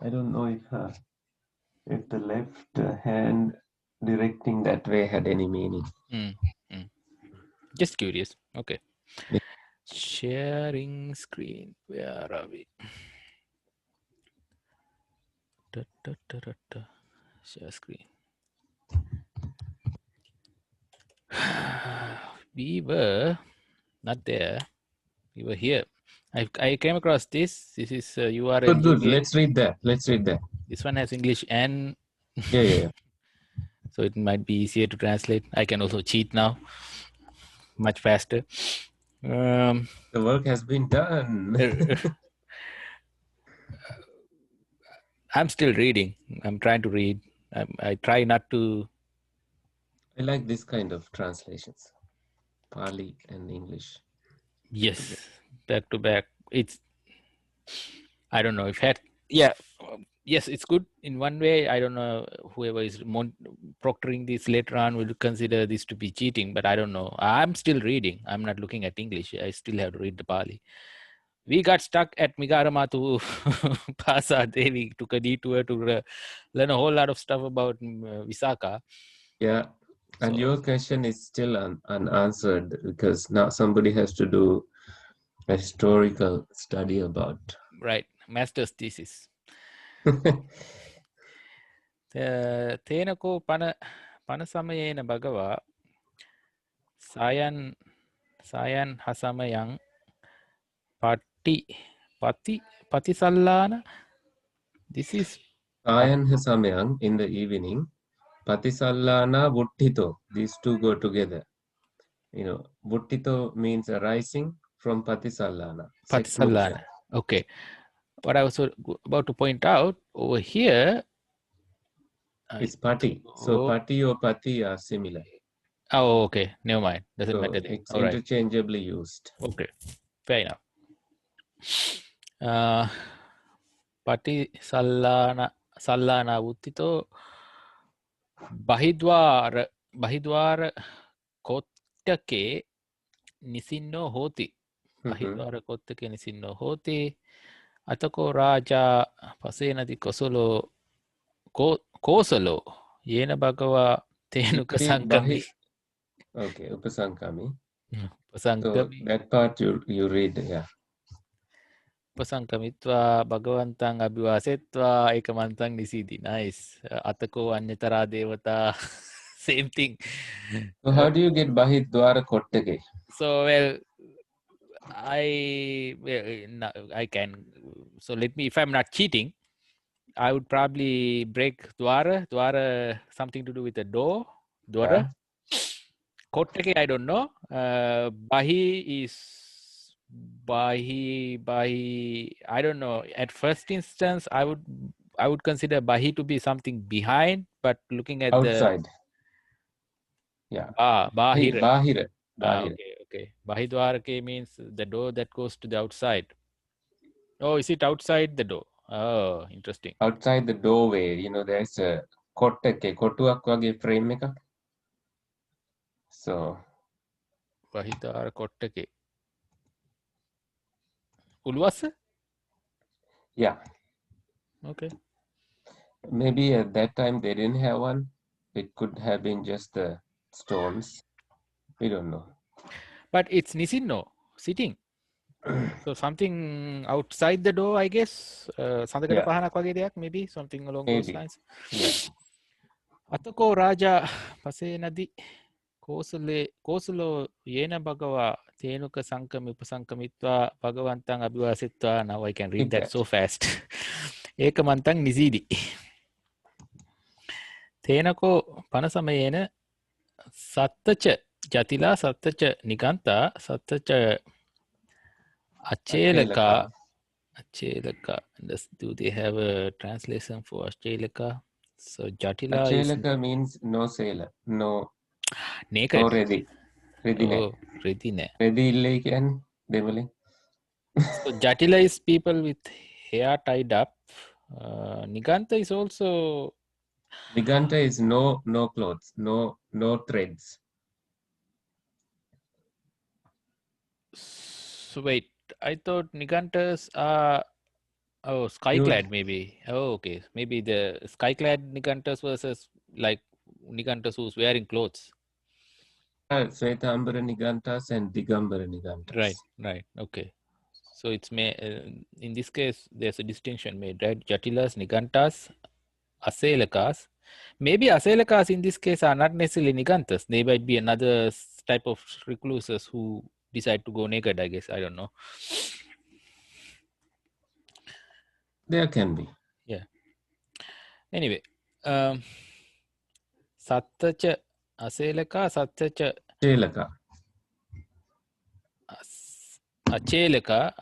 I don't know if the left hand directing that way had any meaning. Mm, mm. Just curious. Okay. Yeah. Sharing screen. Where are we? Da, da, da, da, da. Share screen. We were not there. We were here. I came across this. This is URL Good, good. UK. Let's read that. Let's read that. This one has English and Yeah, yeah, yeah. so it might be easier to translate. I can also cheat now, much faster. Um, The work has been done. I'm still reading. I'm trying to read. I try not to. I like this kind of translations, Pali and English together. Yes, back to back. It's. I don't know if had. Yeah. Yes, it's good in one way. I don't know whoever is proctoring this later on will consider this to be cheating, but I don't know. I'm still reading. I'm not looking at English. I still have to read the Pali. We got stuck at Migaramatu Pasa. We took a detour to learn a whole lot of stuff about Visakha. Yeah. And So, your question is still unanswered because now somebody has to do a historical study about. right, master's thesis. තේනකෝ පන සමයේන භගවා සායන් සායන් හසමයන් පට්ටි පතිසල්ලාන this is Ayan Hasamyang in the evening, Patisallana Vuttito. These two go together. Vuttito means arising from Patisallana, seclusion. Patisallana. Okay. What I was about to point out over here. It's Pati. So Pati or Pati are similar. Oh, okay. Never mind. Doesn't So matter then. it's All right. interchangeably used. Okay. Fair enough. Patisallana Sallana Vuttito Bahidwar Kottake Nisinno Hoti. Bahidwar Kottake Nisinno Hoti. Atako Raja Pasenadi Kosalo Yena Bhagava Tenuka Sankami. Okay, Upasankami. So Pasankami. that part you read, yeah. Pasankamitva Bhagavantang Abhivasetva Ekamantang Nisidi. Nice. Atako Anyatara Devata. Same thing. So how do you get Bahidwara Kottake? So well, I can. So let me. If I'm not cheating, I would probably break Dwara. Dwara something to do with the door. Dwara. Yeah. Kottake, I don't know. Bahi is Bahi. I don't know. At first instance, I would consider Bahi to be something behind, but looking at Outside. Yeah. Bahira. Bahira. Okay. Bahidwarake means the door that goes to the outside. Oh, is it outside the door? Oh, interesting. Outside the doorway, there's a kottake, kotuak wage frame ekak. So Bahidwara Kottake. Ulwasa? yeah. Okay. Maybe at that time they didn't have one. It could have been just the stones. We don't know. But it's Nisinno, sitting. So something outside the door, I guess. Sandakata pahanak wage deyak, maybe something along those lines. Yeah. Atako Raja Pasenadi Kosalo Yena Bhagava Tenuka Sankami Upasankamitva Bhagavantang Abhivasetva. Now I can read that so fast. Ekamantang Nisidi. Tenako Panasamayena Sattacha Jatila Sattacha Nikanta Sattacha Achelaka. Do they have a translation for Achelaka? So Jatila Achelaka means no sailor, no naked. no ready. Oh, Redine. Ready lake and deviling. So Jatila is people with hair tied up. Niganta is also. Niganta is no clothes, no threads. So wait, I thought Nigantas are Oh, You would skyclad maybe. Oh, okay. Maybe the skyclad Nigantas versus like Nigantas who's wearing clothes. have Svetambara Nigantas and Digambara Nigantas. Right. Okay. So it's in this case, there's a distinction made, right? Jatilas, Nigantas, Aselakas. Maybe Aselakas in this case are not necessarily Nigantas. They might be another type of recluses who decide to go naked, I guess. I don't know. There can be. Yeah. Anyway, um, Sattacha Aselaka, Sattacha Shelaka. Achelaka,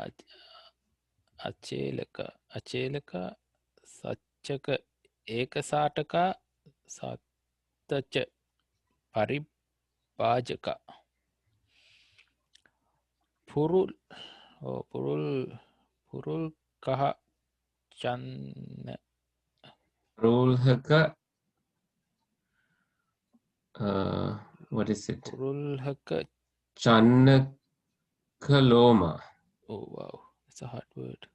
Achelaka, Satchaka Ekasataka, Sattacha Paribhajaka. Purul, Purul Kaha Chan, Rolhaka, what is it? Purul Haka. Channakaloma. Oh wow, it's a hard word.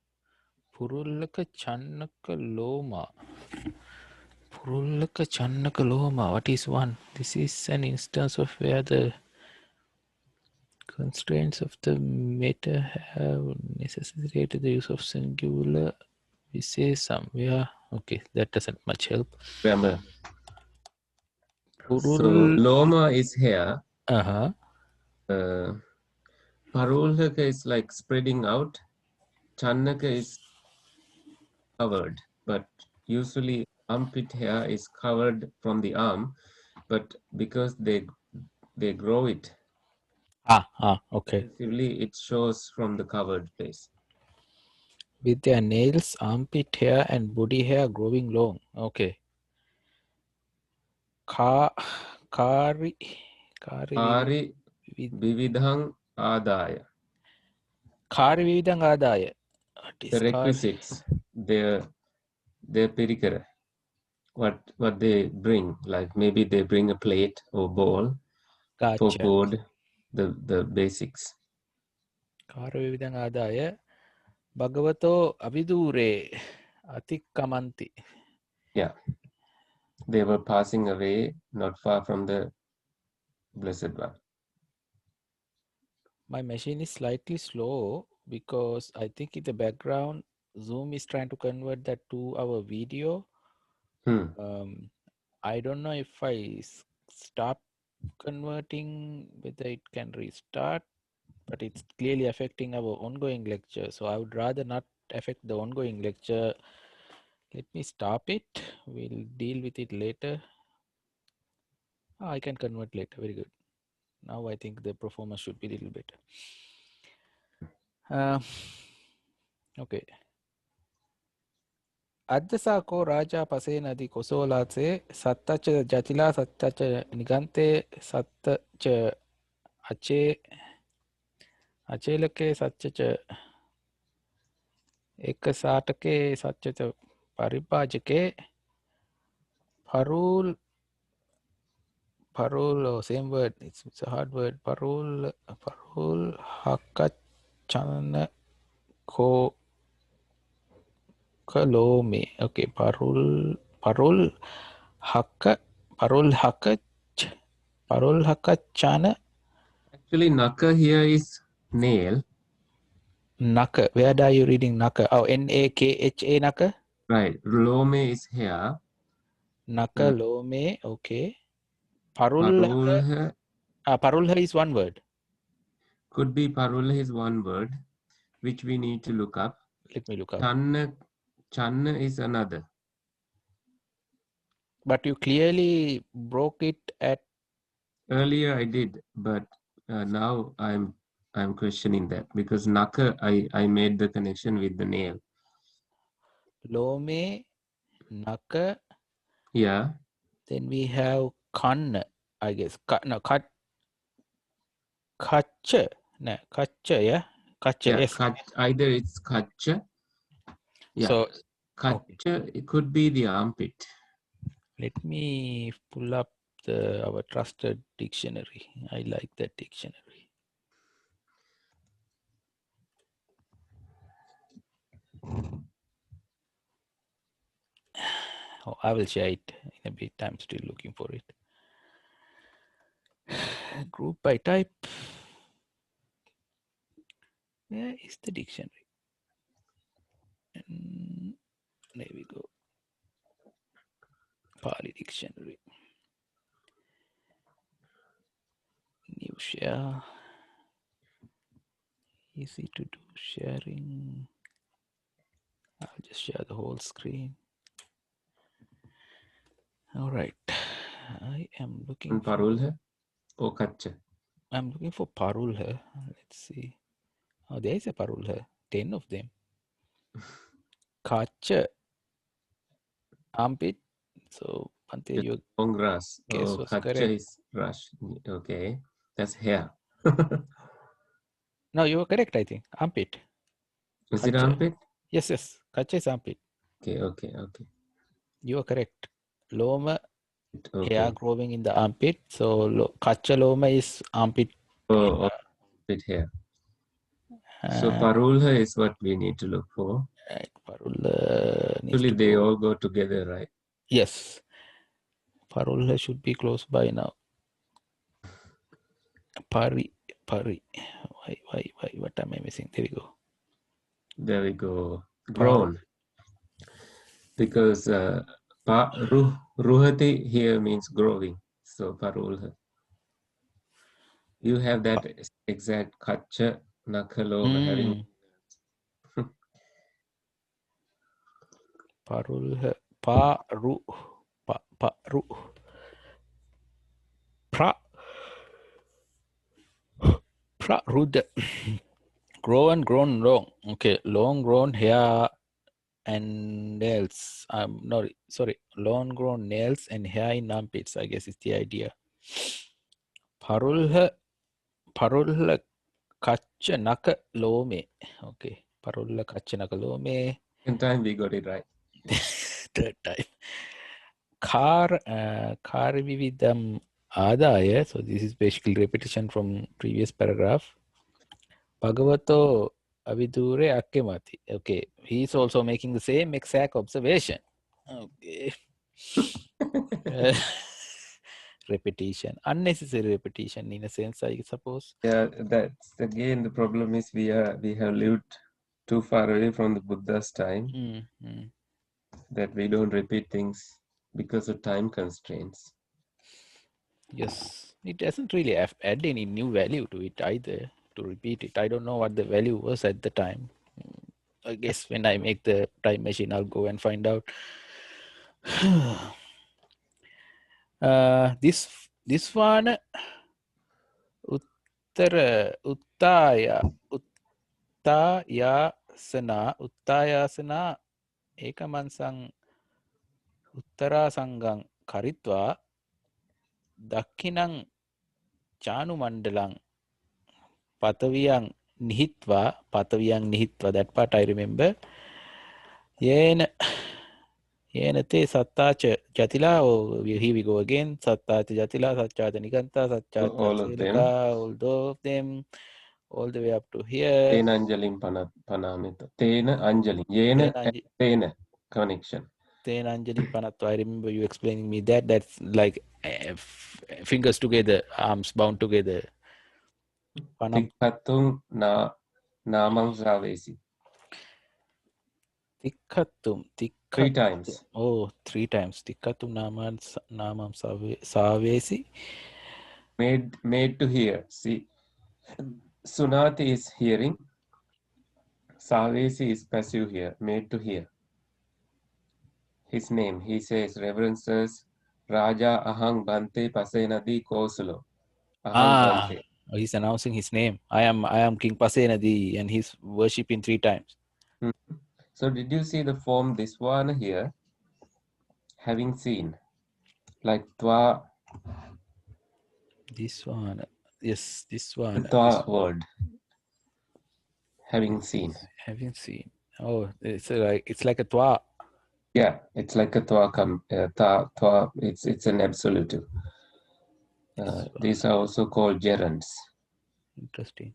Purulaka Channaka Loma. Purulaka Channaka Loma. What is one? This is an instance of where the constraints of the meta have necessitated the use of singular. We say somewhere. Okay, that doesn't much help. Remember. So Purul. Loma is hair. Uh-huh. Parulhaka is like spreading out. Channaka is covered, but usually armpit hair is covered from the arm, but because they grow it Okay. extensively, it shows from the covered place. With their nails, armpit hair, and body hair growing long. Okay. Kari. Kari Ari Vividhang Adaya. Kari Vividang Adaya. What The is Kari? requisites, their perikara, what they bring, like maybe they bring a plate or bowl for Gotcha. board, the basics. Kari Vividang Adaya. Bhagavato Avidure Atikamanti. Yeah, they were passing away not far from the Blessed One. My machine is slightly slow because I think in the background Zoom is trying to convert that to our video. I don't know if I stop converting whether it can restart, but it's clearly affecting our ongoing lecture. So I would rather not affect the ongoing lecture. Let me stop it. We'll deal with it later. I can convert later. Very good. Now I think the performance should be a little better. Okay. අද්දසාකෝ රාජා පසේ නදී කොසෝලාසේ සත්තච්ච ජතිලා සත්තච්ච නිගන්තේ සත්තච්ච අචේ අචේලකේ සච්චච එක සාටකේ සච්චච පරිපාජකේ පරූල් oh, same word, it's a hard word. Parul hakachana ko kalome. Okay, parul haka hakachana. Actually, naka here is nail. Naka. Where are you reading naka? Oh, Nakha. Naka. Right. Lome is hair. Naka lome. Okay. Parulha Parulha is one word. could be parulha is one word, which we need to look up. Let me look up. Channa is another. But you clearly broke it at. Earlier I did, but now I'm questioning that because naka I made the connection with the nail. Lome, naka. Yeah. Then we have kan, I guess. Kacha. No, kacha, yeah? Kacha, Yeah. yes. Either it's kacha. Yeah. So, kacha, okay. It could be the armpit. Let me pull up our trusted dictionary. I like that dictionary. Oh, I will share it in a bit. I'm still looking for it. Group by type. Where is the dictionary? There we go. Pali dictionary. New share. Easy to do sharing. I'll just share the whole screen. All right. I am looking for. Parul hai? Oh, kacha. I'm looking for parul here. Let's see. Oh, there is a parul here. 10 of them. Kacha. Armpit. So, Pante, your Long grass. guess Oh, was kacha correct. is rush. Okay. That's hair. No, you were correct, I think. Armpit. Is it Kacha. armpit? Yes, yes. Kacha is armpit. Okay. You are correct. Loma, hair Okay. growing in the armpit. So, kacha loma is armpit. Oh, armpit hair. So parulha is what we need to look for. Right, parul needs Actually, to they go. all go together, right? Yes. Parul should be close by now. Pari. Why? What am I missing? There we go. There we go. Par. Grown. Because ruhati here means growing. So parulha. You have that exact kacha nakaloma having. Parul. Paru. Paru. Pra. Rud. Grown long. Okay, long grown hair and nails. No, sorry, long grown nails and hair in armpits. I guess is the idea. Parulha kacha naka lome. Okay, Parulha kacha naka lome. Second time we got it right. Third time. Car vividam adaya. So this is basically repetition from previous paragraph. Bhagavato avidure akkemati. Okay, he is also making the same exact observation. Okay. Repetition, unnecessary repetition in a sense, I suppose. Yeah, that's again the problem is we have lived too far away from the Buddha's time that we don't repeat things because of time constraints. Yes, it doesn't really add any new value to it either to repeat it. I don't know what the value was at the time. I guess when I make the time machine, I'll go and find out. This one, uttaya ekamansang uttara sangang karitva dakkinang chanu mandalang pataviyang nihitva. That part I remember. Yena te sattacha jatila. Oh, here we go again. Sattacha jatila, satchata nikanta, So satchata all of them. selaka, all of them, all the way up to here. Tena anjalim panamita. Tena anjalim. Yena and tena connection. Tena anjalim panatva. I remember you explaining me that. That's like fingers together, arms bound together. Panam. Tikkatung namang savesi. Tikkatum. 3 times. Oh, 3 times. Tikkatum namam savesi. Made to hear. See, Sunati is hearing. Savesi is passive here. Made to hear. His name. He says reverences Raja Ahang Bante Pasenadi Kosalo. Ahang Bante. He's announcing his name. I am King Pasenadi, and he's worshipping 3 times. So did you see the form this one here? Having seen. Like Twa. This one. Yes, this one. Twa word. Having seen. Having seen. Oh, it's like a twa. Yeah, it's like a twa. Twa. It's an absolutive. These are also called gerunds. Interesting.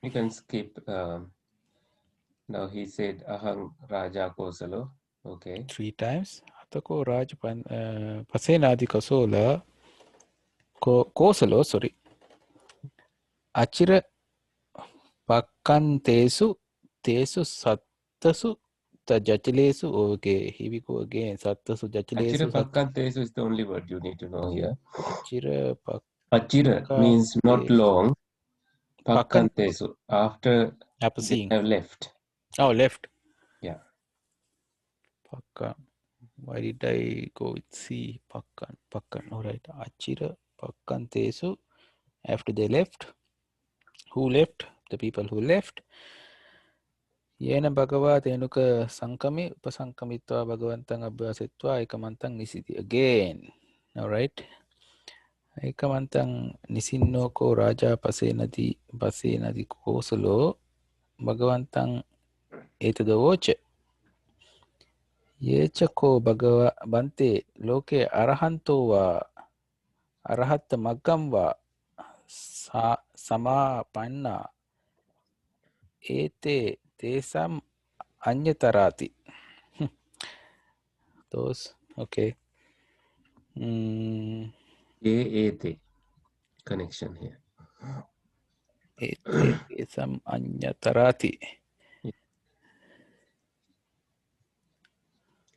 You can skip. Now he said Ahang Raja Kosalo. Okay. 3 times. Atako Raj Pasenadi Kasola Kosalo, sorry. Achira Pakkan Tesu Sattasu Jachalesu. Okay, here we go again. Sattasu Achira Jachalesu Pakkantesu is the only word you need to know here. Achira Achira means not Pakkantesu. long. Pakkan Pakkantesu, after after they seeing. have left. Oh, left. Yeah. Pakkan. Why did I go with C? Pakkan. All right. Achira Pakkantesu. After they left. Who left? The people who left. Yena Bhagava Tenuka Sankami Upasankamitva Bhagavantang Abhyasetva Ekamantang Nisiti. Again. All right. Ekamantang Nisinnoko Raja Pasenadi Kosalo Bhagavantang Etadavocha. Yechako Bhagava Bante Loke Arahanto va Arahat Magam va Sama Panna Ete Tesam Anyatarati. Those, okay. Ete connection here. Ete Tesam Anyatarati.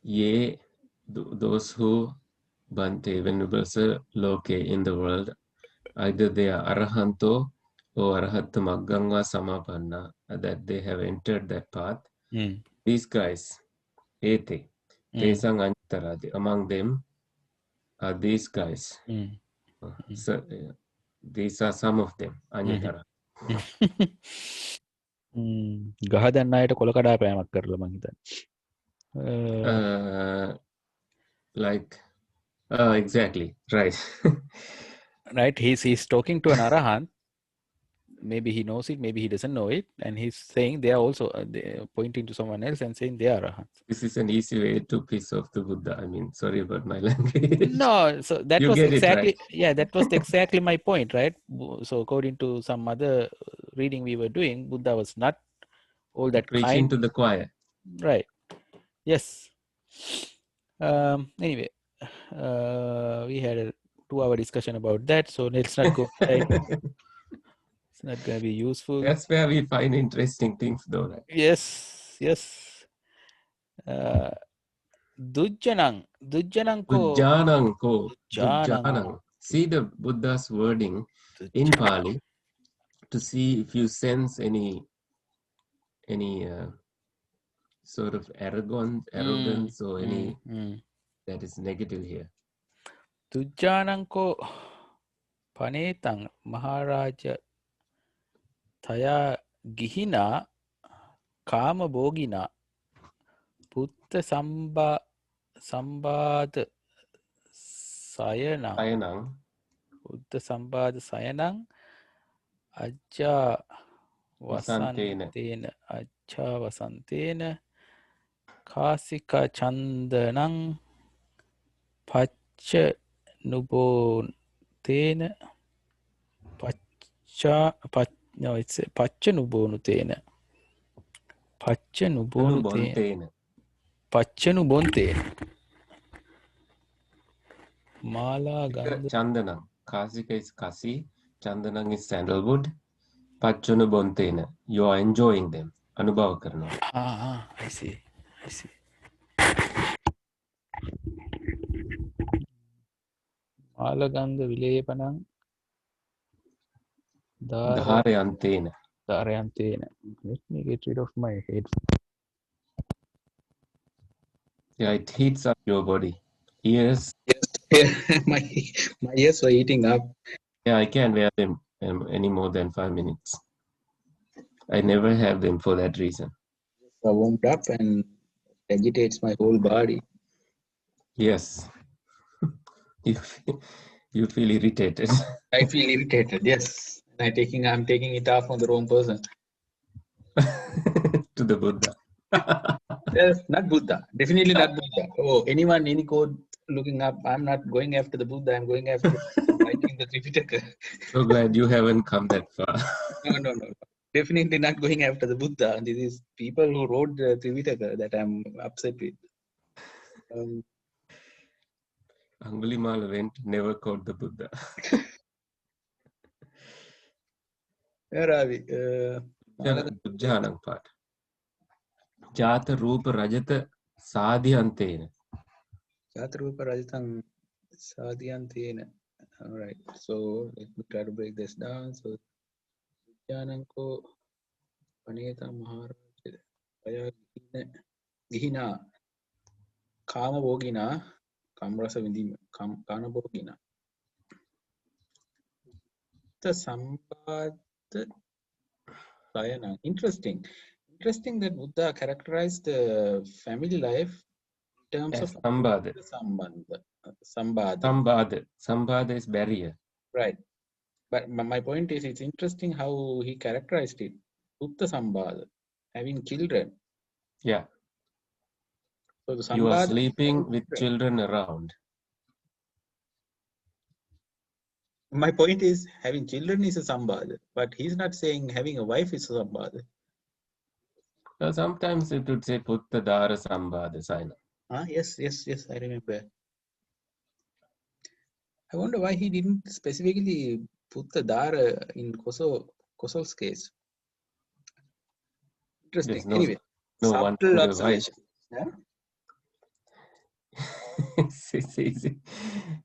Ye, those who Bante, Venerable Sir, Loke in the world, either they are Arahanto or Arahat Magganga Samapanna, that they have entered that path. These guys, Ete, Tesang Anyatarati, among them are these guys. So, these are some of them, Anyatara. ගහදන්නයට කොළ කඩා පෑමක් කරලා මං හිතන්නේ. Like, exactly, right. Right, he's talking to an arahant. Maybe he knows it, maybe he doesn't know it, and he's saying they are also pointing to someone else and saying they are arahants. This is an easy way to piss off the Buddha. I mean, sorry about my language. No, so that You was get it exactly, right. yeah, that was exactly my point, right? So according to some other reading we were doing, Buddha was not all that Preaching kind. to the choir. Right. Yes. Anyway, we had a 2-hour discussion about that, so let's not go. Right? It's not going to be useful. That's where we find interesting things, though, right? Yes, yes. Dujjanang ko. Dujjanang. See the Buddha's wording in Pali to see if you sense any sort of arrogance or any that is negative here. Dujjanang ko panetang Maharaja Thaya Gihina Kama Bogina Putta Sambad Sayanang Putta Sambad Sayanang Ajja Vasantena Ajja Vasantena Kasika Chandanang Pacha Nubotena no, it's Pacha Nubonutena Pacha Nubontena Mala Gandha Chandanang. Kasika is Kasi, Chandanang is sandalwood. Pachunu Bontena. You are enjoying them. Anubhav karna. I see. Mala Gandha Vilepanang Dharayantena. Let me get rid of my head. Yeah, it heats up your body. Ears. my ears were eating up. Yeah, I can't wear them any more than 5 minutes. I never have them for that reason. I warmed up and agitates my whole body. Yes. You feel irritated. I feel irritated, yes. I'm taking it off on the wrong person. To the Buddha. Yes, not Buddha. Definitely not Buddha. Oh, anyone, any code looking up, I'm not going after the Buddha. I'm going after writing the Tripitaka. So glad you haven't come that far. No. Definitely not going after the Buddha. This is people who wrote the Tripitaka that I'm upset with. Angulimala went, never caught the Buddha. Where are we? Buddhanang part. Jata Rupa Rajata Sadhyantena. Jata Rupa Rajatang Sadhyantena. All right. So let me try to break this down. So Jananko Paneta Maharaj Gihina Kama Bogina Kamrasa Vindi Kana Bogina. The Sambad Sayana. Interesting that Buddha characterized the family life in terms Yes, of Sambada. Sambada. Sambada is barrier. Right. But my point is, it's interesting how he characterized it. Buddha Sambada, having children. Yeah. So the You are Sambada, sleeping with children around. My point is, having children is a Sambada, but he's not saying having a wife is a Sambada. So sometimes it would say Putta Dara Sambada Saina. Yes, I remember. I wonder why he didn't specifically put the Dara in Kosol's case. Interesting. Anyway, no one subtle single observation. Yeah?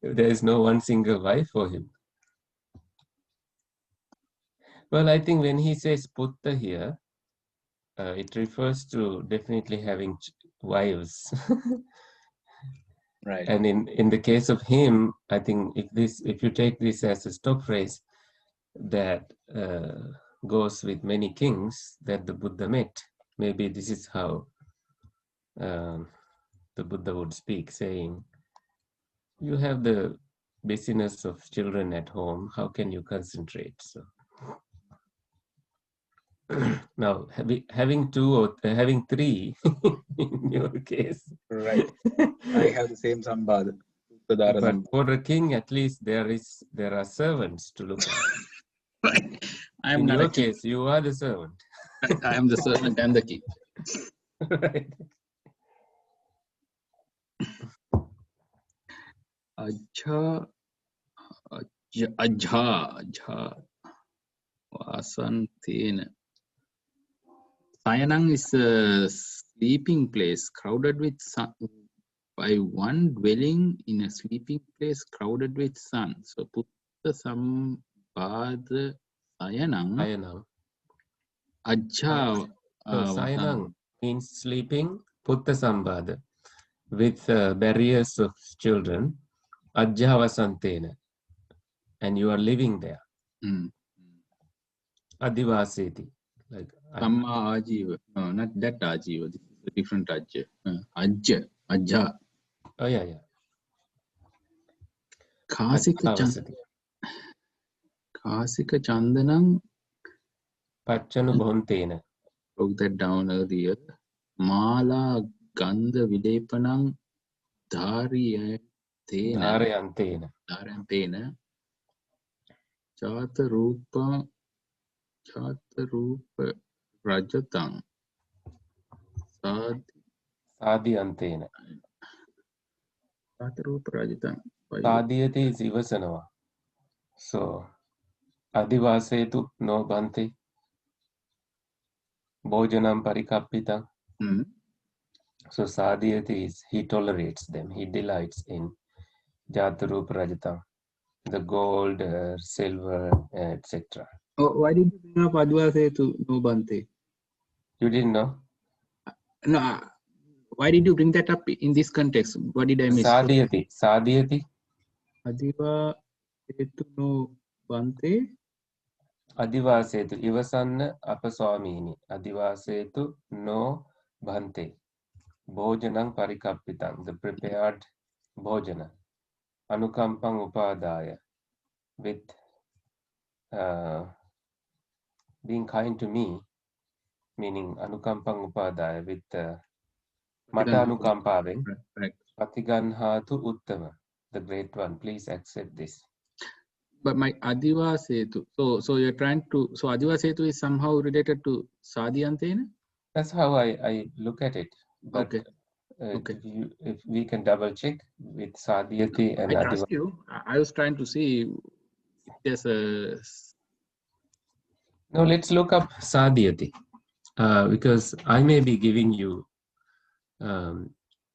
There is no one single wife for him. Well, I think when he says Putta here, it refers to definitely having wives. Right. And in the case of him, I think if you take this as a stock phrase that goes with many kings that the Buddha met, maybe this is how the Buddha would speak, saying, you have the busyness of children at home, how can you concentrate? So now having two or having three in your case, right? I have the same Sambada. But for a king, at least there are servants to look at. Right. I am in not your a king. case, you are the servant. I am the servant and the king. Right. Ajha Vasantena. Sayanang is a sleeping place crowded with sun. By one dwelling in a sleeping place crowded with sun. So Putta Sambada Sayanang. Ajha. Sayanang means sleeping, Putta Sambada, with barriers of children, Ajha Vasantena, and you are living there. Adivaseti. Like Samma Ajiva. No, not that Ajiva. This is a different Ajja. Ajja. Oh, yeah. Kasika Chandanam. Pachanu Bhontena. Broke that down earlier. Mala Gandha Videpanam Dharayantena. Chata Rupa Rajatang. Sadhyantena. Chata Rupa Rajatang. Sadhyate is Ivasanava. So, Adivasetu no Bhante. Bhojanam Parikapita. So Sadhyate is he tolerates them, he delights in Jatarupa Rajata, the gold, silver, etc. Oh, why did you bring up Advasetu no Bhante? You didn't know? No. Why did you bring that up in this context? What did I miss? Sadhyati. Adivasetu no Bhante. Adivasetu Ivasanna Apaswamini. Adivasetu no Bhante. Bhojanam Parikapitang, the prepared Bhojana. Anukampang Upadaya, with being kind to me, meaning Anukampang Upadaya, with Mata Anukampaving, Patiganhatu Uttama, the great one, please accept this. But my Adivasetu, so you're trying to, so Adivasetu is somehow related to Sadhyantena? That's how I look at it. But okay. Okay. If we can double check with Sadhyati and I Adiva. trust you. I was trying to see if there's a. No, let's look up Sadhyati because I may be giving you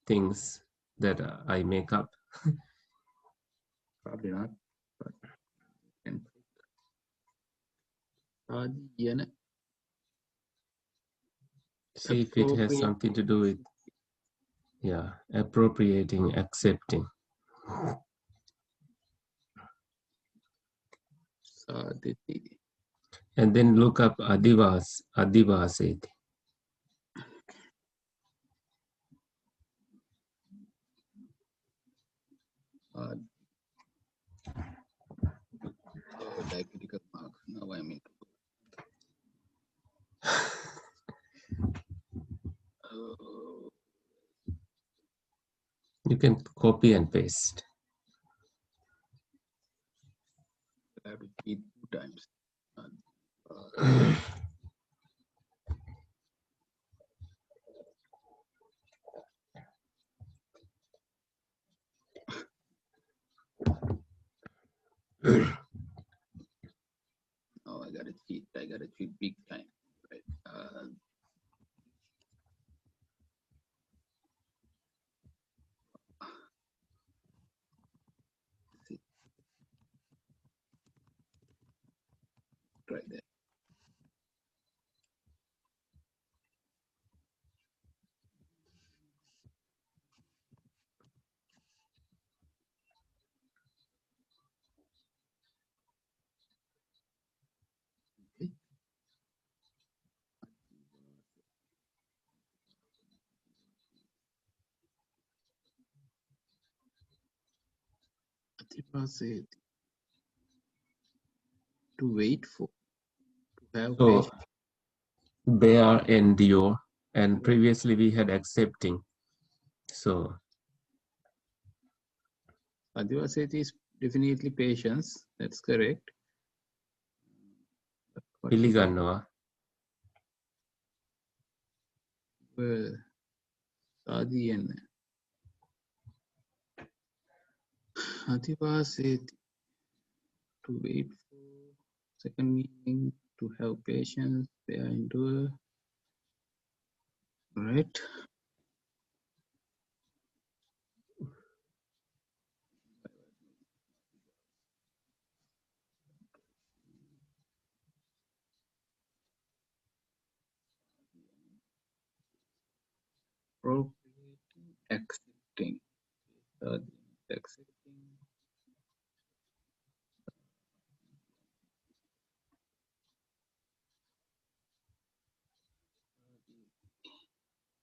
things that I make up. Probably not. But can Sadhyana See if it has appropriate. something to do with, yeah, appropriating, accepting. Sadhyati. And then look up Adivaseti. Oh, diacritical mark. Now I'm into. Oh, You can copy and paste. I have to cheat 2 times. Oh, I gotta cheat. I gotta cheat big time. Right. See, try that. Okay. Adivaseti. To wait for. To have So patience. bear, endure, and previously we had accepting. So Adivaseti is definitely patience. That's correct. But what is Piligannawa. Sadhyana? Adivaseti. To wait for. Second meaning, to have patience, bear, endure. Right. Appropriating, accepting. Accepting.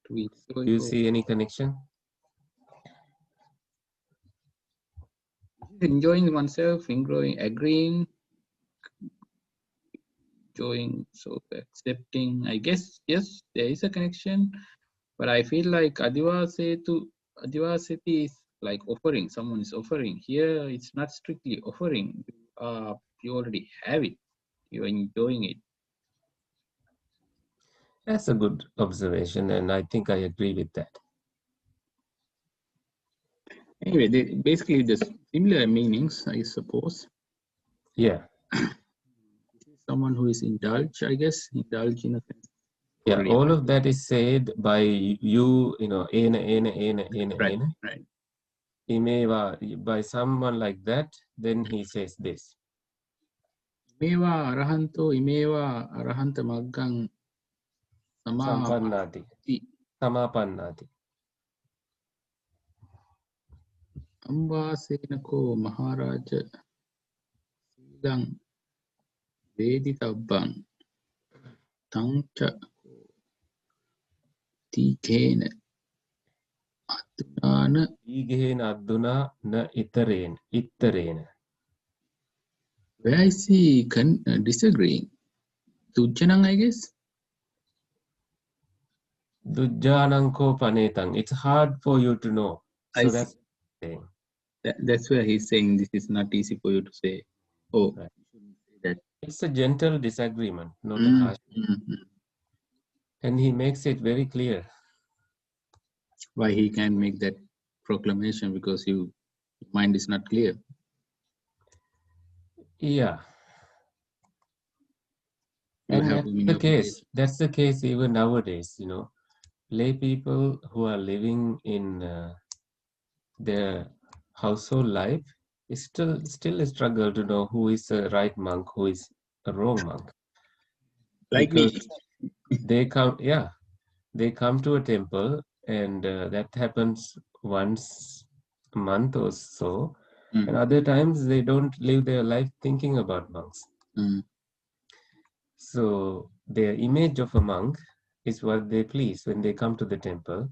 To be Do you see any connection? enjoying oneself, agreeing, enjoying, so accepting. I guess yes, there is a connection, but I feel like Adivaseti is like offering. Someone is offering. Here, it's not strictly offering. You already have it. You're enjoying it. That's a good observation, and I think I agree with that. Anyway, basically the similar meanings, I suppose. Yeah. Someone who is indulged, I guess, indulge in a sense. Yeah, all of that is said by you, Right, right. By someone like that, then he says this. Imeva arahanto, imeva arahanta maggang Sampannati. Samapannati. Ambasenako Maharaja Silang Veditabang Tangcha Tikena Atunana. Igehen Aduna na itterena. Where is he disagreeing? Tujjanang, I guess. Dujjananko panetang. It's hard for you to know. I So see. that's saying. That's where he's saying this is not easy for you to say. Oh, Right. you shouldn't say that. It's a gentle disagreement, not a harsh. Mm-hmm. And he makes it very clear. why he can make that proclamation, because your mind is not clear. Yeah. You And have that's too many the obligations. case. That's the case even nowadays, you know. Lay people who are living in their household life is still a struggle to know who is a right monk, who is a wrong monk. Like me. Because they come to a temple, and that happens once a month or so. And other times they don't live their life thinking about monks. So their image of a monk is what they please when they come to the temple,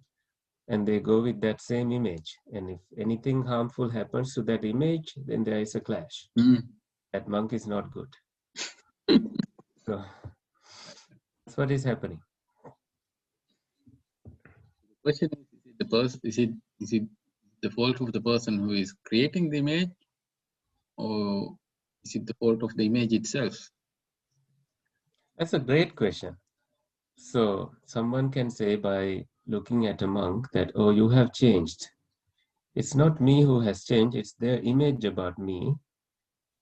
and they go with that same image. And if anything harmful happens to that image, then there is a clash. That monk is not good. So that's what is happening. The question is it the fault of the person who is creating the image, or is it the fault of the image itself? That's a great question. So someone can say by looking at a monk that, oh, you have changed. It's not me who has changed, it's their image about me.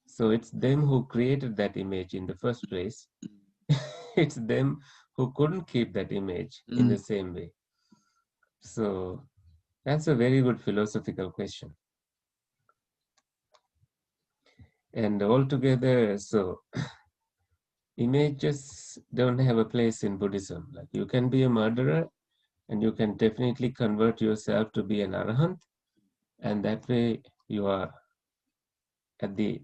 So it's them who created that image in the first place. It's them who couldn't keep that image in the same way. So that's a very good philosophical question. And altogether, so images don't have a place in Buddhism. Like you can be a murderer and you can definitely convert yourself to be an arahant, and that way you are at the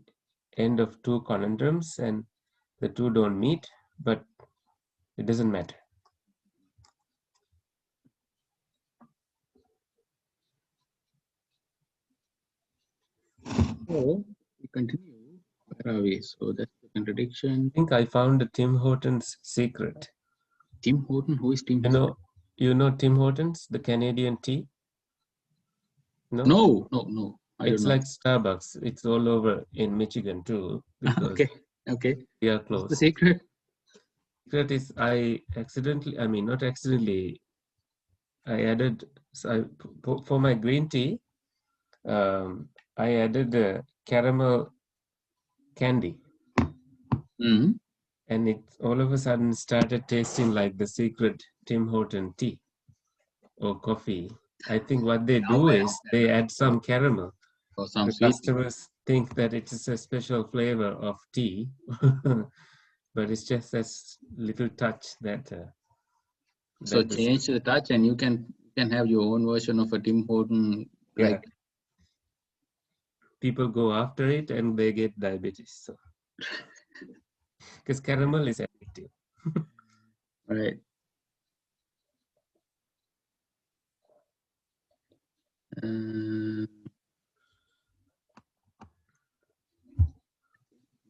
end of two conundrums and the two don't meet, but it doesn't matter. So we continue. Where are we? So that's the contradiction. I think I found Tim Hortons secret. Tim Horton, who is Tim Horton? You know Tim Hortons, the Canadian tea? No? No. I It's don't know. like Starbucks. It's all over in Michigan too, because Okay. we are What's close. the secret? Secret is not accidentally, I added, for my green tea, I added caramel candy. And it all of a sudden started tasting like the secret Tim Horton tea or coffee. I think what they do is they add some caramel. Or some The sweet. customers think that it is a special flavor of tea, but it's just a little touch that. So change the touch, and you can have your own version of a Tim Horton. Yeah. People go after it and they get diabetes. So, because caramel is addictive. Right.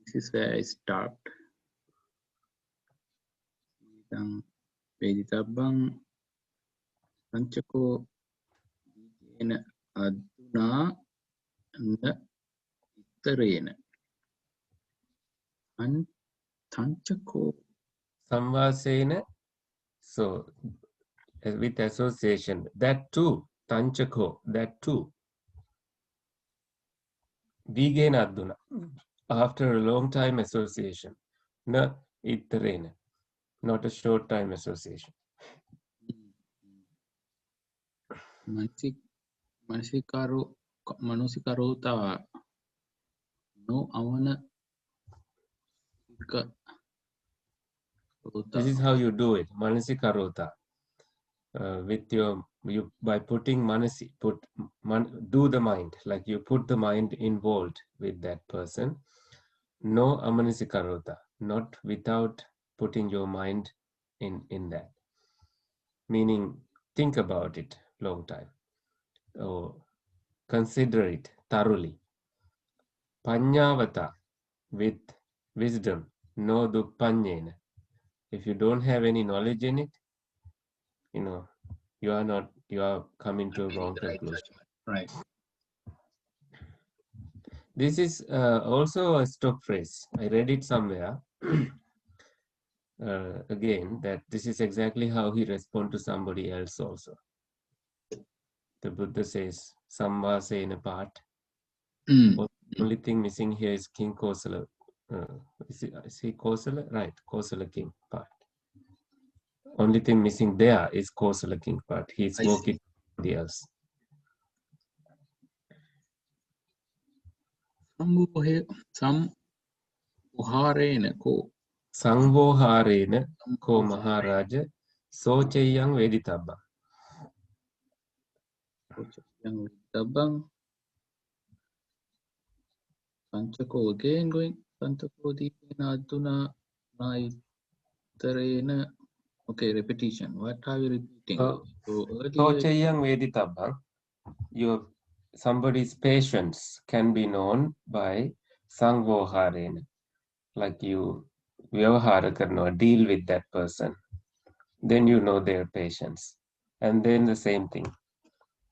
This is where I start. Veditabang Panchako Vijena Aduna Na Ittarena. And Tanchako. Samvasena. So with association, that too, Tanchako, that too. Vigena Aduna, after a long time association. Na Ittarena, not a short time association. Manasikarota no avana. This is how you do it, Manasikarota. With by putting manasi, do the mind, like you put the mind involved with that person. No amanasikarota, not without putting your mind in that. Meaning, think about it long time. Or consider it thoroughly. Panyavata, with wisdom, no dupanyena. If you don't have any knowledge in it, you are coming to a wrong conclusion. Right. This is also a stock phrase. I read it somewhere. Again, that this is exactly how he responds to somebody else also. the Buddha says Samvasena part. Mm. Only thing missing here is King Kosala. Is he Kosala? Right, Kosala King part. Only thing missing there is Kosala King part. He's I see. walking somebody else. Samvoharena ko. Sangvoharena ko Maharaja Socheyang Veditaba. Yang tabang. Pancako again going. Pancako dipena aduna naitarena. Okay, repetition. What are you repeating? So earlier. Socheyang Veditaba. Somebody's patience can be known by Sangvoharena. Like you vyavahara karna, deal with that person. Then you know their patience. And then the same thing.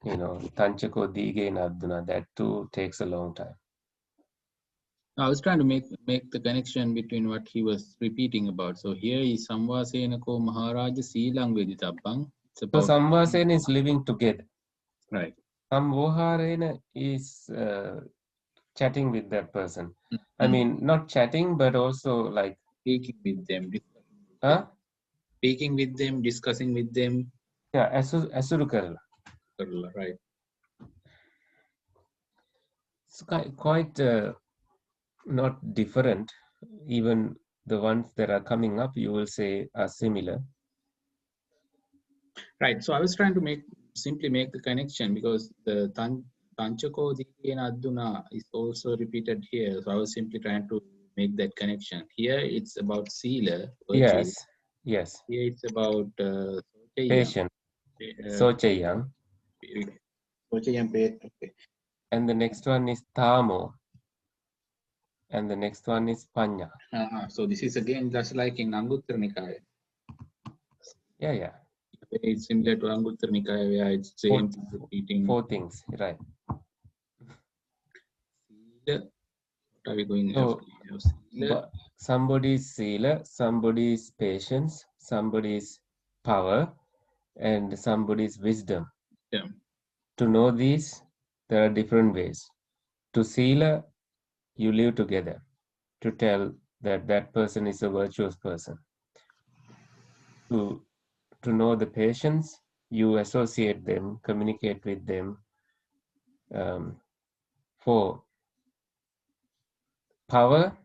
Tanchako dige naduna, that too takes a long time. I was trying to make the connection between what he was repeating about. So here is Samvasenako Maharaja Silang Veditabang. It's So about Samvasena is living together. right. Samvoharena is chatting with that person. I mean, not chatting, but also like Speaking with them. huh? Speaking with them, discussing with them. Yeah, Asurukarala. Right. It's quite not different. Even the ones that are coming up, you will say are similar. Right. So I was trying to simply make the connection because the Tanchako Dikena Aduna is also repeated here. So I was simply trying to make that connection. Here it's about Sila. Yes. Here it's about Patient. Socheyang. Okay. And the next one is Tamo. And the next one is Panya. So this is again just like in Anguttara Nikaya. Yeah. It's similar to Anguttara Nikaya where it's same repeating. Four things, right. What are we going so, after? Somebody's sila, somebody's patience, somebody's power, and somebody's wisdom. Yeah. To know these, there are different ways. To sila, you live together to tell that that person is a virtuous person. To know the patience, you associate them, communicate with them. For power,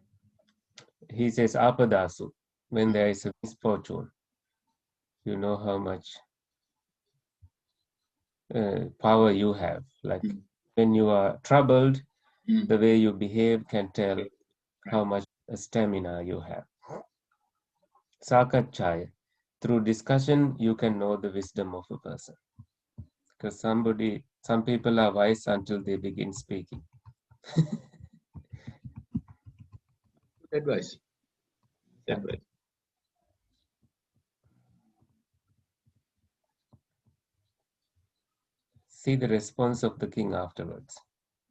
he says apadasu, when there is a misfortune. You know how much power you have. Like when you are troubled, the way you behave can tell how much stamina you have. Sakachaya. Through discussion, you can know the wisdom of a person. Because some people are wise until they begin speaking. Good advice. Yeah. See the response of the king afterwards.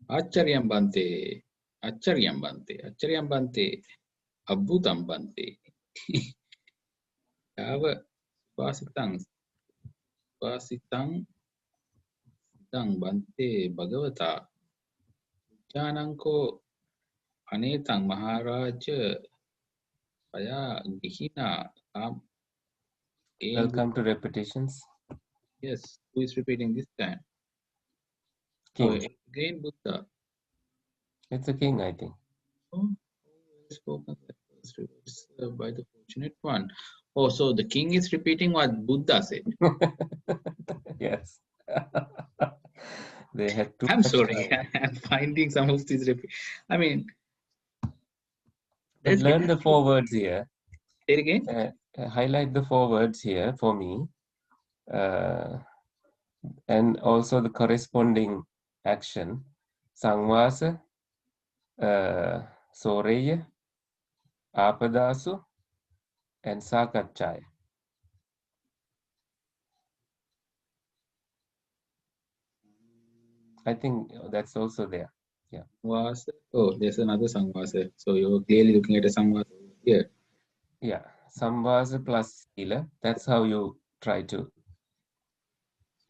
Acharyam Bante. Acharyam Bante. Acharyam Bante. Abhutam Bante. Yava Vasitang. Vasitang. Dang Bante Bhagavata. Jananko Anetang Maharaja. Paya Gihina. Welcome to repetitions. Yes, who is repeating this time? King. Oh, again Buddha. It's a king, I think. Oh, spoken by the fortunate one. Oh, so the king is repeating what Buddha said. Yes. They had to. I'm sorry, I'm finding some of these. I mean, but learn the 4 words here. Say it again. Highlight the 4 words here for me. And also the corresponding action. Sangvasa, Soreya, Apadasu, and Sakachaya. I think that's also there. Yeah. Oh, there's another Sangvasa. So you're clearly looking at a Sangvasa here. Yeah. Samvasa plus Sila. That's how you try to.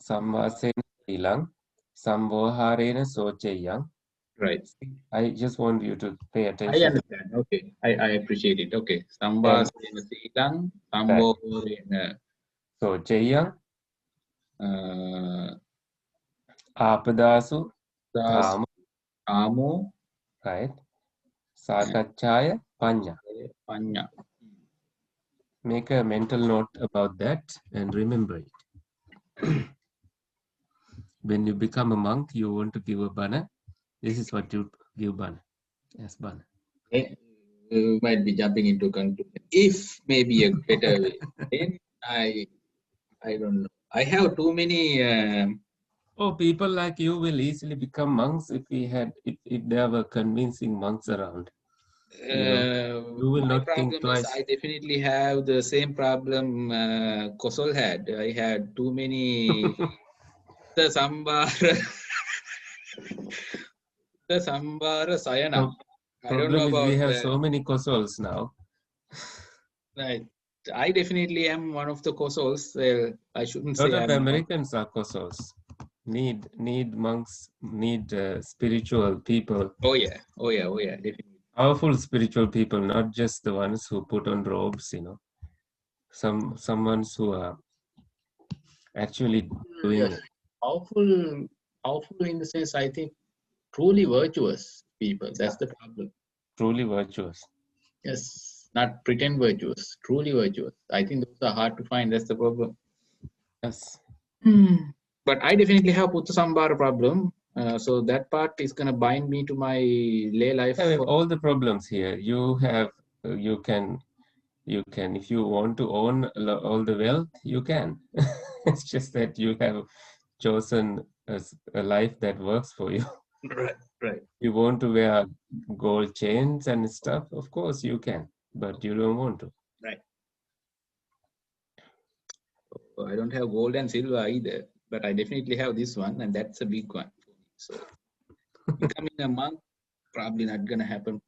Samvasena Silang. Samvoharena socheyang. Right. I just want you to pay I attention. understand. Okay. I appreciate it. Okay. And Sambasena silang, right. samborena Socheyang, uh, apadasu, das thama, amo right? Sakachaya, panya. panya. Make a mental note about that and remember it. When you become a monk, you want to give a bana. This is what you give bana. Yes, bana. We might be jumping into conclusion. If maybe a better way, then I don't know. I have too many. Oh, people like you will easily become monks if there were convincing monks around. You will My not think problem is twice. I definitely have the same problem Kosol had. I had too many the sambara the sambara sayana. I don't know Problem is we about have so many kosols now. right. I definitely am one of the Kosols. Well, I shouldn't A lot say of I'm not. Americans are kosols. Need monks, need spiritual people, Oh yeah, oh yeah, oh yeah, definitely. powerful spiritual people, not just the ones who put on robes. Someones who are actually doing Yes, it. powerful in the sense I think truly virtuous people. That's the problem. Truly virtuous. Yes, not pretend virtuous, truly virtuous. I think those are hard to find. That's the problem. Yes. But I definitely have Putta Sambar problem. So that part is gonna bind me to my lay life. I have all the problems here. You can, if you want to own all the wealth, you can. It's just that you have chosen a life that works for you. Right, right. You want to wear gold chains and stuff, of course you can, but you don't want to. Right. So I don't have gold and silver either, but I definitely have this one, and that's a big one for me. So becoming a monk probably not gonna happen.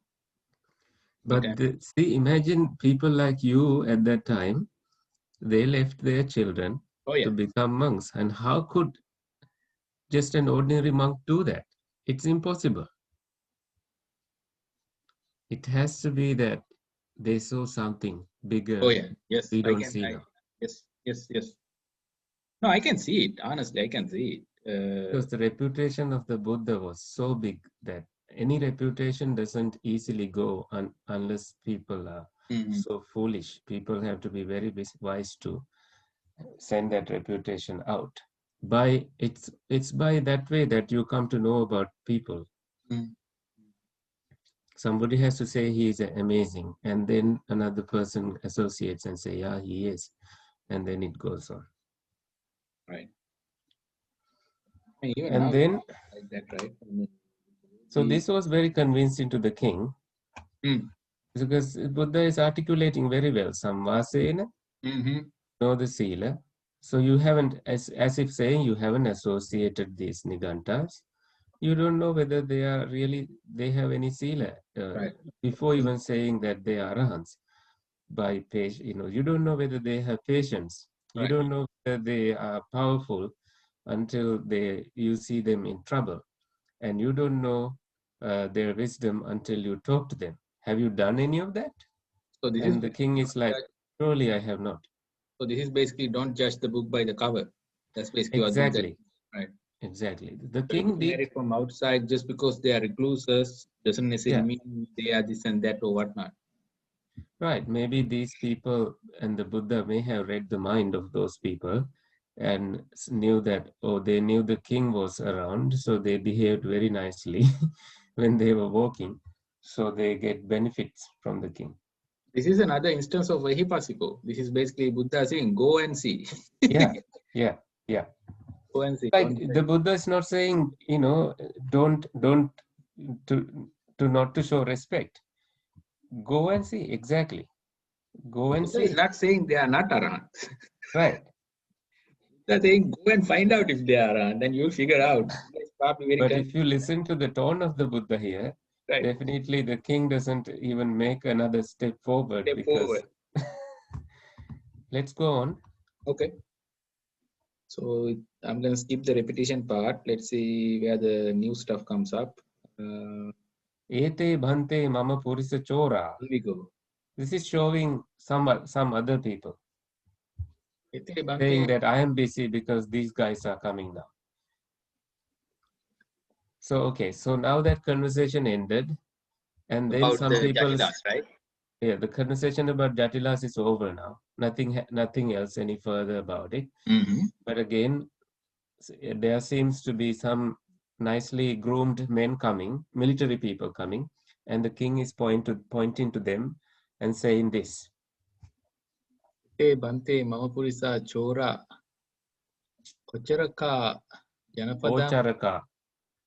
But see, imagine people like you at that time, they left their children Oh yeah, to become monks. And how could just an ordinary monk do that? It's impossible. It has to be that they saw something oh bigger yeah, yes, we I don't can. see now. Yes. No, I can see it. Honestly, I can see it. Because the reputation of the Buddha was so big that any reputation doesn't easily go unless people are so foolish. People have to be very wise to send that reputation out. It's by that way that you come to know about people. Somebody has to say he is amazing, and then another person associates and say, yeah, he is, and then it goes on. Right. Even And now, then, like that, right? so this was very convincing to the king, because Buddha is articulating very well. Samvasena, know the sila. So you haven't, as if saying you haven't associated these nigantas. You don't know whether they have any sila Right. before even saying that they are arahants. By patience, you don't know whether they have patience. You Right. don't know whether they are powerful until you see them in trouble, and you don't know their wisdom until you talk to them. Have you done any of that? So this is And the king is like, surely I have not. so this is basically don't judge the book by the cover. That's basically what Buddha Exactly. said. Right. Exactly. The So king looking at did. it from outside, just because they are recluses doesn't necessarily Yeah. mean they are this and that or whatnot. Right. Maybe these people and the Buddha may have read the mind of those people and knew that, they knew the king was around, so they behaved very nicely when they were walking. So they get benefits from the king. This is another instance of Vahipasiko. This is basically Buddha saying, go and see. Yeah. Go and see. Like the Buddha is not saying, don't to not to show respect. Go and see. Exactly. Go and Buddha is see. not saying they are not arahants. Right. Buddha is saying, go and find out if they are arahant, then you'll figure out. It's probably very But if you listen to the tone of the Buddha here, right. definitely the king doesn't even make another step forward because let's go on. Okay. So I'm going to skip the repetition part. Let's see where the new stuff comes up. Ete bhante mama purisa chora. Here we go. This is showing some other people Ete saying bhante. that I am busy because these guys are coming now. So okay, so now that conversation ended, and then About some the people, Jatilas, right? yeah, the conversation about Jatilas is over now. Nothing else any further about it. Mm-hmm. But again, there seems to be some nicely groomed men coming, military people coming, and the king is pointing to them and saying this. Ete bhante mamapurisa chora. Ocharaka janapadam. Ocharaka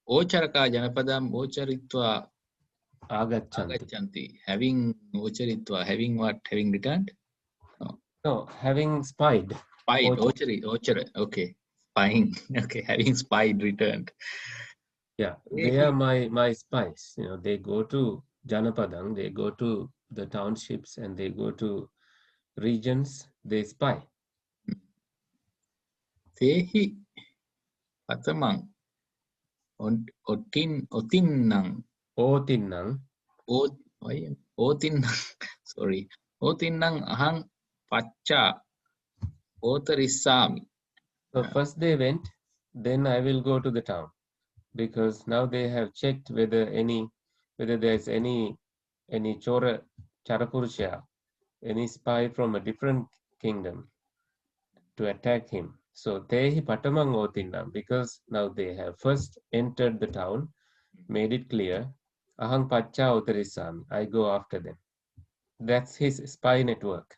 Ocharaka janapadam ocharitva agachanti. agachanti. Having ocharitva. Having what? Having returned? No, having spied. Spied. Ochar. Ochara. Okay. Spying. Okay. Having spied returned. Yeah, they are my spies. You know, they go to Janapadang, they go to the townships, and they go to regions. They spy. Tehi patamang otinnang Otinnang. otinnang sorry otinnang ahang pacha otarissami. So first they went, then I will go to the town, because now they have checked whether there's any Charapurusha, any spy from a different kingdom to attack him. So Tehi Patamang Otinnam, because now they have first entered the town, made it clear, Ahang Pacha Otarisami, I go after them. That's his spy network.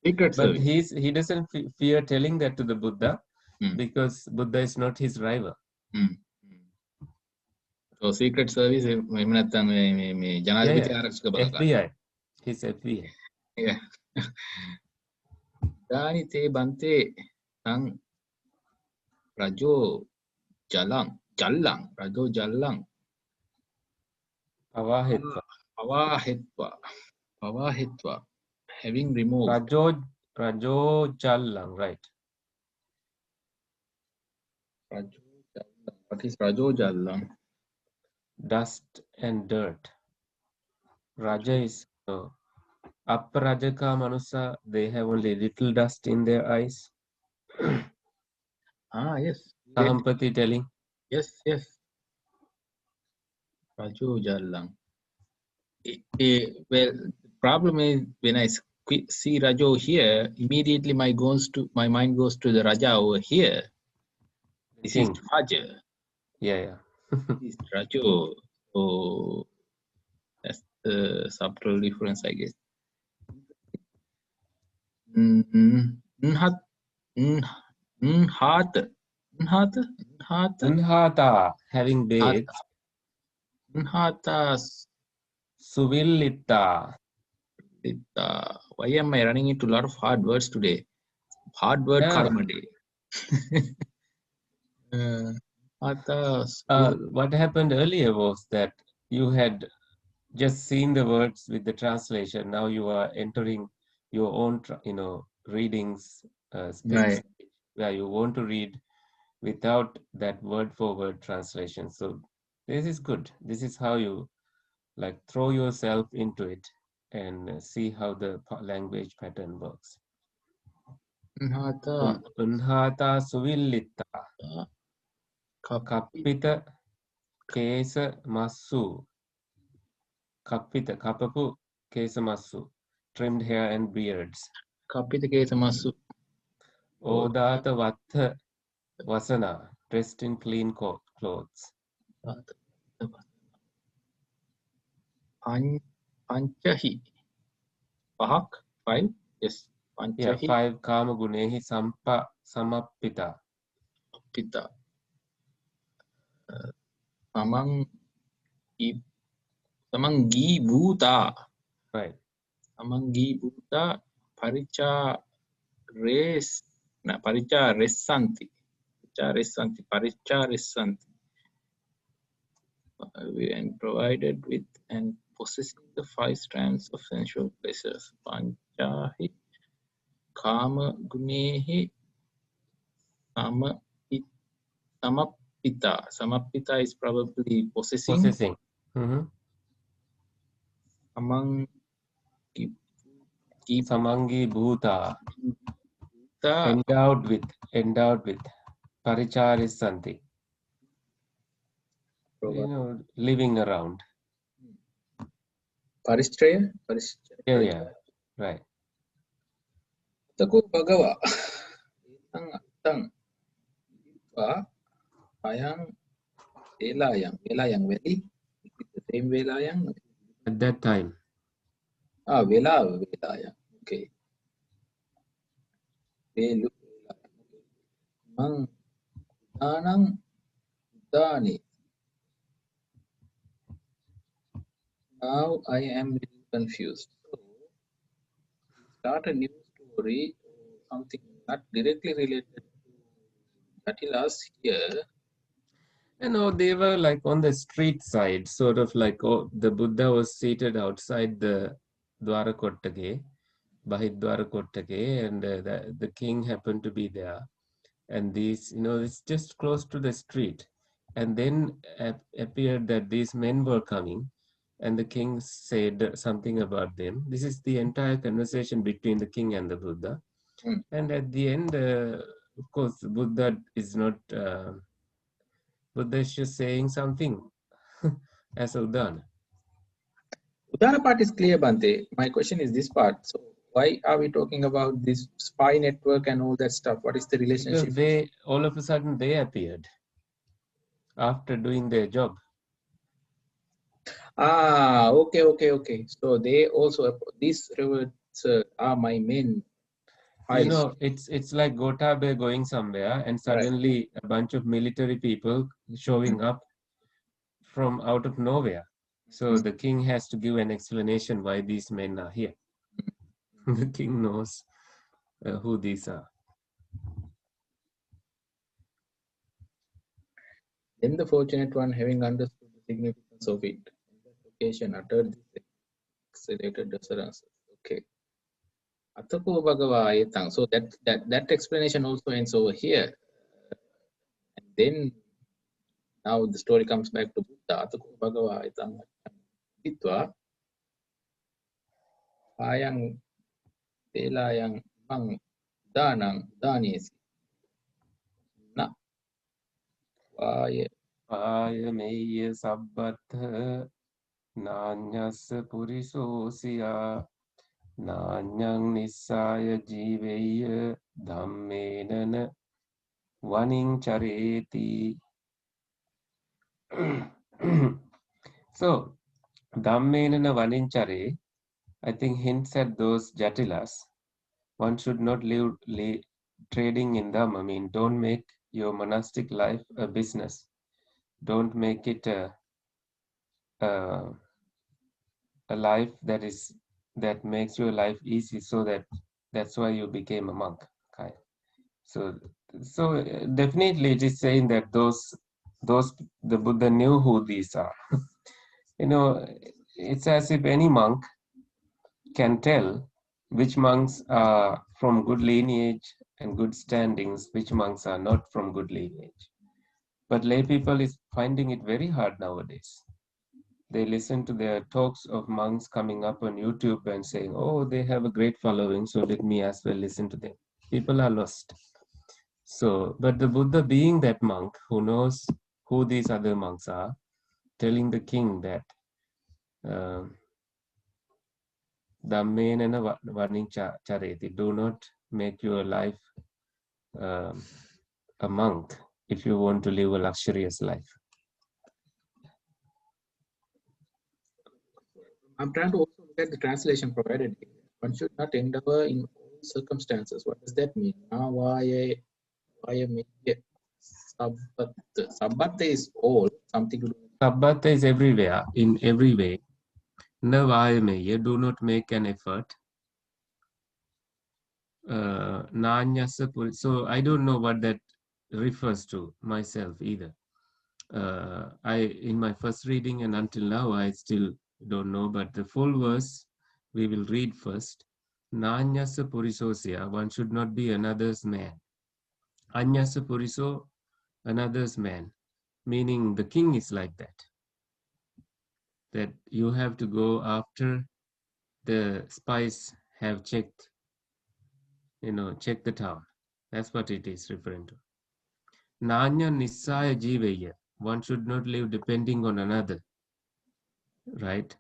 Secret But service. he doesn't fear telling that to the Buddha, Mm. because Buddha is not his rival. So secret service එහෙම නැත්නම් මේ ජනාධිපති ආරක්ෂක බලකාර. FBI. His FBI. Yeah. Dani te bante ang rajo jallang rajo jallang Avahetva. pawahetva having removed Rajo Jallang, right. rajo jallang. What is rajo jallang? Dust and dirt. Raja is Upper Rajaka Manusa, they have only little dust in their eyes. Yes. Sahampati telling. Yes. Rajo jallang. Well, the problem is when I see Rajo here, immediately my mind goes to the Raja over here. This King. is Raja. Yeah. This is Rajo. So that's the subtle difference, I guess. Unhata, having bathed. Nhata. Suvillita. Why am I running into a lot of hard words today? Hard word karma day. What happened earlier was that you had just seen the words with the translation. Now you are entering your own, readings, Right. where you want to read without that word-for-word translation. So this is good. This is how you throw yourself into it and see how the language pattern works. Unhata suvillita. Kappita kesa masu. Kappita, kapapu kesa masu. Trimmed hair and beards. Kappita kesa masu. Odata vatha vasana. Dressed in clean clothes. Panchahi. Pahak? 5? Yes. Panchahi. Yeah, 5 kama gunehi samappita. Pita. Samanggi bhuta. Right. Samanggi bhuta paricha resanti. Paricha resanti. And provided with and possessing the 5 strands of sensual pleasures. Panchahi Kama gunehi samapita. Samapita is probably possessing. Possessing. Among Samangi bhuta. the Endowed with. Paricharis santi. Living around. Paristraya. Yeah, right. Tako bagawa. Tang ayang velayang veli. The same velayang. At that time. Velayang. Okay. Velu. Mang danang dani. Now I am little confused. So start a new story, something not directly related to Jatilas here. They were like on the street side, sort of like the Buddha was seated outside the Dwarakottage, Bahidwarakottage, and the king happened to be there. And these, it's just close to the street. And then appeared that these men were coming, and the king said something about them. This is the entire conversation between the king and the Buddha. And at the end, of course, Buddha is not. Buddha is just saying something as Udana. Udana part is clear, Bante. My question is this part. So why are we talking about this spy network and all that stuff? What is the relationship? Because they all of a sudden they appeared after doing their job. Okay. So they also these rewards are my main. It's like Gotabe going somewhere and suddenly a bunch of military people showing up from out of nowhere. So the king has to give an explanation why these men are here. The king knows who these are. Then the fortunate one, having understood the significance of it, on that occasion uttered this accelerated assurance. Okay. Atapo Bhagava Ayatang. So that explanation also ends over here. And then now the story comes back to Buddha. Atapo Bhagava Ayatang Ditva Ayang Telayang Mang Danang Danesi Na Vaya Ayameya sabbatha nanyas purisosya nanyang nisaya jiveya dhammenana vaning chareti. So, dhammenana vaning chare, I think hints at those jatilas. One should not live trading in them. I mean, don't make your monastic life a business. Don't make it a life that makes your life easy, so that's why you became a monk. Okay. So definitely it is saying that those the Buddha knew who these are. It's as if any monk can tell which monks are from good lineage and good standings, which monks are not from good lineage. But lay people is finding it very hard nowadays. They listen to their talks of monks coming up on YouTube and saying, oh, they have a great following, so let me as well listen to them. People are lost. So, but the Buddha, being that monk who knows who these other monks are, telling the king that Dhammenana vaning chareti, do not make your life a monk if you want to live a luxurious life. I'm trying to also look at the translation provided here. One should not endeavor in all circumstances. What does that mean? Sabbat is all, something to do with. Sabbata is everywhere, in every way. Navayamaya, do not make an effort. Nanyasa, so I don't know what that refers to myself either. In my first reading and until now, I still don't know, but the full verse we will read first. Nanyasa purisosya, one should not be another's man. Anyasa puriso, another's man. Meaning the king is like that. That you have to go after the spies have checked, check the town. That's what it is referring to. Nanya nisaya jiveya. One should not live depending on another. Right?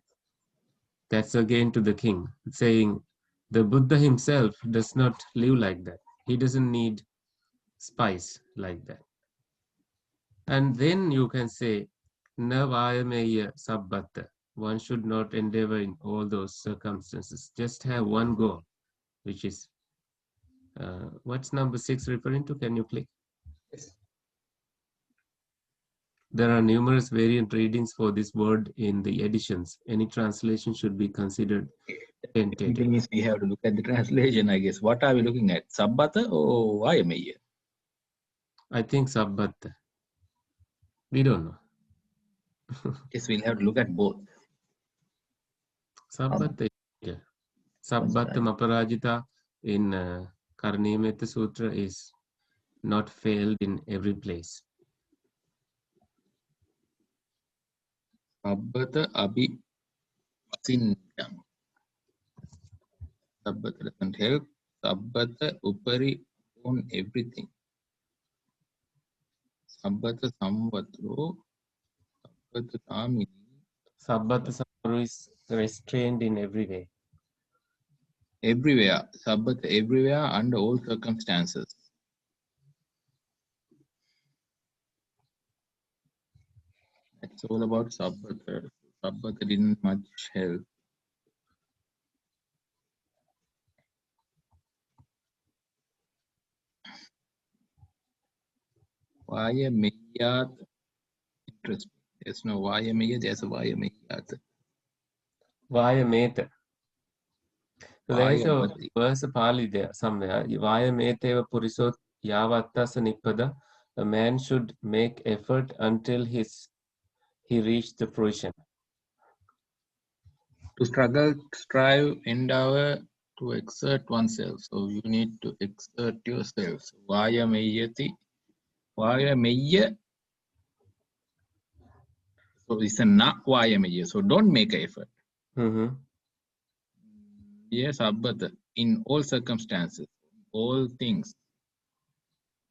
That's again to the king, saying the Buddha himself does not live like that. He doesn't need spice like that. And then you can say, na vayameya sabbatta. One should not endeavor in all those circumstances. Just have one goal, which is, what's number 6 referring to? Can you click? Yes. There are numerous variant readings for this word in the editions. Any translation should be considered tentative. Means we have to look at the translation, I guess. What are we looking at? Sabbata or Vayameya? I think sabbatta. We don't know. Yes, we'll have to look at both. Sabbatta. Sabbatta Maparajita in Karnimetta Sutra is not failed in every place. Sabbata Abhi Asindam. Sabbata doesn't help. Sabbata Upari on everything. Sabbata Samvatro. Sabbata Tamini. Sabbatta Samaru is restrained in every way. Everywhere. Sabbata everywhere under all circumstances. It's all about Sabbata. Sabbata didn't much help. Vayameyat. Interesting. There's no Vayameya, there's a Vayameyat. Vayameta. So there is a Vayamati. verse Pali there somewhere. Vayameteva Purisot Yavattasa Nippada. A man should make effort until he reached the fruition. To struggle, strive, endeavor, to exert oneself. So you need to exert yourself. Vayameyati. Vayameya. So it's a na Vayameya. So don't make an effort. Mm-hmm. Yes, Abbata. In all circumstances, all things.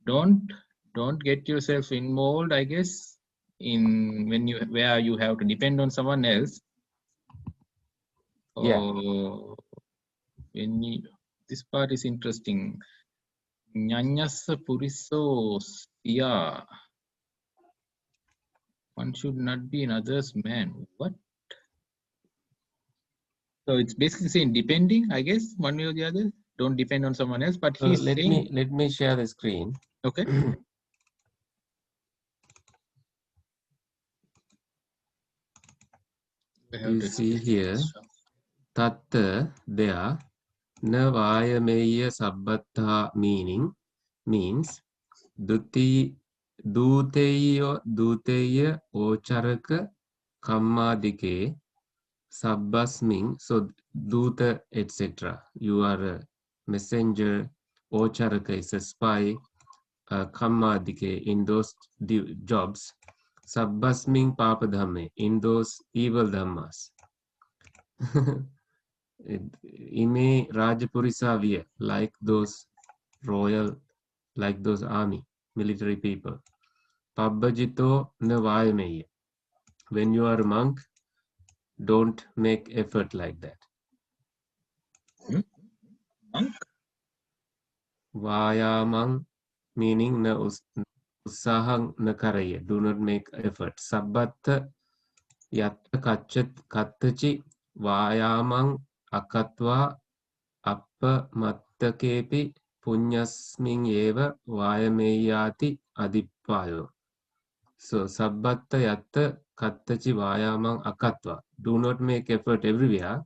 Don't get yourself involved, I guess, in where you have to depend on someone else. Yeah. Or when you, this part is interesting. Nyanyasa puriso siya. One should not be another's man. What? So it's basically saying depending, I guess, one way or the other. Don't depend on someone else. But he's saying, let me share the screen. okay. You see here, tatta there, na vayameya sabbatta means duteya ocharaka kammadike sabbasming. So duta etc. You are a messenger. Ocharaka is a spy. Kammadike in those jobs. Sabbasming papadhamme in those evil dhammas. Ime Rajapurisaviya, like those royal, like those army, military people. Pabbajito na vayameya. When you are a monk, don't make effort like that. Monk? Vayamang meaning na usahang na karaya. Do not make effort. Sabbatta yatta kattachi vayamang akatva appa mattakepi punyasming eva vayameyati adippayo. So sabbatta yatta kattachi vayamang akatva. Do not make effort everywhere.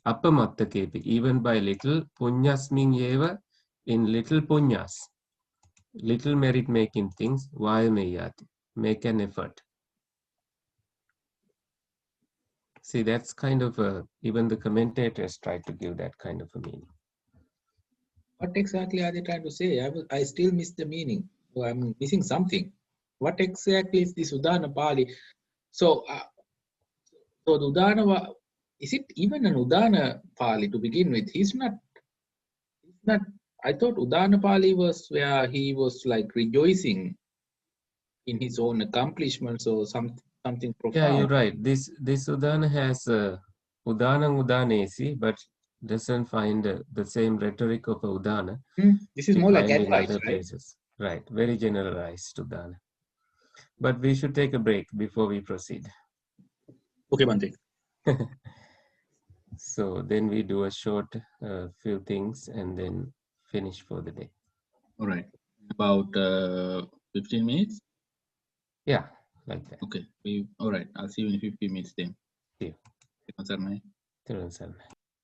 Appa mattakepi, even by little, punyasming eva, in little punyas, little merit making things, vayameyati, make an effort. See, that's kind of even the commentators try to give that kind of a meaning. What exactly are they trying to say? I still miss the meaning. So I'm missing something. What exactly is this Udana Pali? So, so the Udana, is it even an Udana Pali to begin with? He's not. He's not. I thought Udana Pali was where he was like rejoicing in his own accomplishments or something Yeah, you're profound. right. This Udana has Udanang Udanesi, but doesn't find the same rhetoric of a Udana This is we more like find in advice, other right? places. Right, very generalized Udana. But we should take a break before we proceed. Okay, Bante. So then we do a short few things and then finish for the day. All right. About 15 minutes. Yeah, like that. Okay. All right. I'll see you in 15 minutes then. See you. Terima kasih. Thirun Sarma.